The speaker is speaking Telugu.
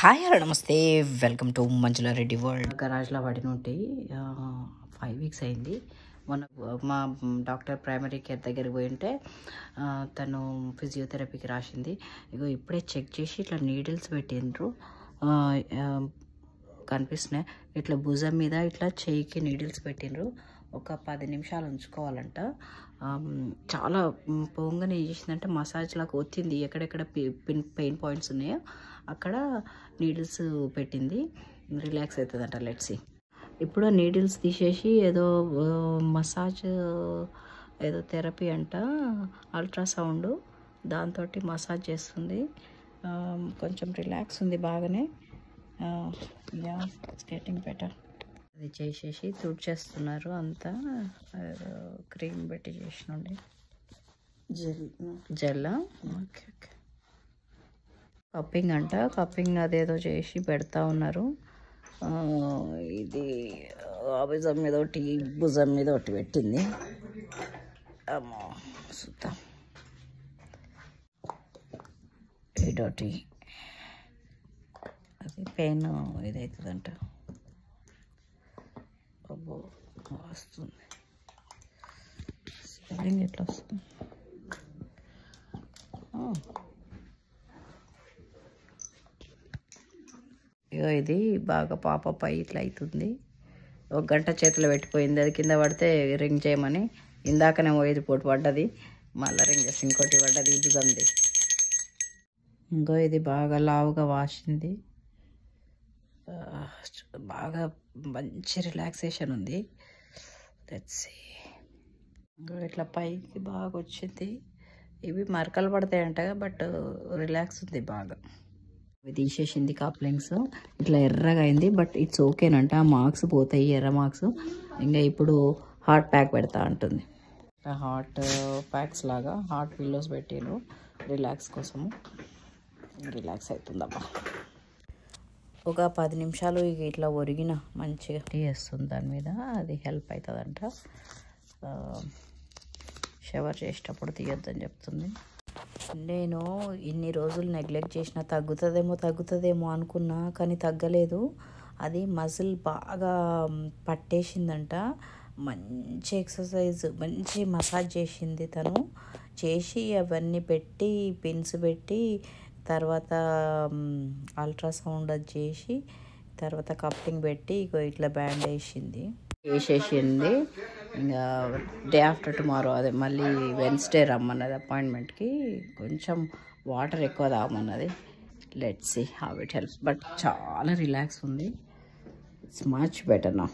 హాయ్ హలో నమస్తే, welcome to Manjula Reddy world. గరాజ్లో పడిన ఉంటే 5 weeks అయింది. మొన్న మా డాక్టర్ ప్రైమరీ కేర్ దగ్గరికి పోయి ఉంటే తను ఫిజియోథెరపీకి రాసింది. ఇగో ఇప్పుడే చెక్ చేసి ఇట్లా నీడిల్స్ పెట్టిండ్రు, కనిపిస్తున్నాయి. ఇట్లా భుజం మీద ఇట్లా చేయికి నీడిల్స్ పెట్టిండ్రు. ఒక 10 నిమిషాలు ఉంచుకోవాలంట. చాలా పోంగానే ఏం చేసిందంటే మసాజ్ లాగా వచ్చింది. ఎక్కడెక్కడ పెయిన్ పాయింట్స్ ఉన్నాయో అక్కడ నీడిల్స్ పెట్టింది. రిలాక్స్ అవుతుందంట. లెట్స్. ఇప్పుడు నీడిల్స్ తీసేసి ఏదో మసాజ్, ఏదో థెరపీ అంట, అల్ట్రాసౌండ్ దాంతో మసాజ్ చేస్తుంది. కొంచెం రిలాక్స్ ఉంది బాగానే. It's getting better. అది చేసేసి తుడిచేస్తున్నారు అంతా. క్రీమ్ పెట్టి చేసినండి. జెల్. Okay okay. కప్పింగ్ అంట, కప్పింగ్ అదేదో చేసి పెడతా ఉన్నారు. ఇది భుజం మీద ఒకటి, భుజం మీద ఒకటి పెట్టింది. అమ్మో చూద్దాం. ఇదొకటి, అది పెయిన్ ఇదవుతుందంట. అబ్బో వస్తుంది. స్వెల్లింగ్ ఎట్లా వస్తుంది? ఇక ఇది బాగా పాప ఇట్లా అవుతుంది. 1 గంట చేతిలో పెట్టిపోయింది. అది కింద పడితే రింగ్ చేయమని ఇందాకనే పోయేది పోటు పడ్డది. మళ్ళీ రింగ్ చేసి ఇంకోటి పడ్డది. భుజంది. ఇంకో ఇది బాగా లావుగా వాసింది. బాగా మంచి రిలాక్సేషన్ ఉంది. ఇంకో ఇట్లా పైకి బాగా వచ్చింది. ఇవి మరకలు పడతాయంట, బట్ రిలాక్స్ ఉంది బాగా. ఇవి తీసేసింది కాప్లింగ్స్. ఇట్లా ఎర్రగా అయింది, బట్ ఇట్స్ ఓకేనంట. మార్క్స్ పోతాయి, ఎర్ర మార్క్స్. ఇంకా ఇప్పుడు హాట్ ప్యాక్ పెడతా అంటుంది. హాట్ ప్యాక్స్ లాగా హాట్ పిల్లోస్ పెట్టాను రిలాక్స్ కోసము. రిలాక్స్ అవుతుందమ్మా. ఒక 10 నిమిషాలు ఇట్లా ఒరిగిన మంచిగా టీ వేస్తుంది దాని మీద. అది హెల్ప్ అవుతుందంట. షవర్ చేసేటప్పుడు తీయొద్దని చెప్తుంది. నేను ఇన్ని రోజులు నెగ్లెక్ట్ చేసిన, తగ్గుతుందేమో అనుకున్నా, కానీ తగ్గలేదు. అది మజిల్ బాగా పట్టేసిందంట. మంచి ఎక్సర్సైజ్, మంచి మసాజ్ చేసింది తను. చేసి అవన్నీ పెట్టి, పిన్స్ పెట్టి, తర్వాత అల్ట్రాసౌండ్ అది చేసి, తర్వాత కప్లింగ్ పెట్టి ఇట్లా బ్యాండ్ వేసేసింది. ఇంకా డే ఆఫ్టర్ టుమారో, అదే మళ్ళీ వెన్స్డే రమ్మన్నది అపాయింట్మెంట్కి. కొంచెం వాటర్ ఎక్కువ తాగమన్నది. Let's see how it helps. But చాలా రిలాక్స్ ఉంది. It's much better now.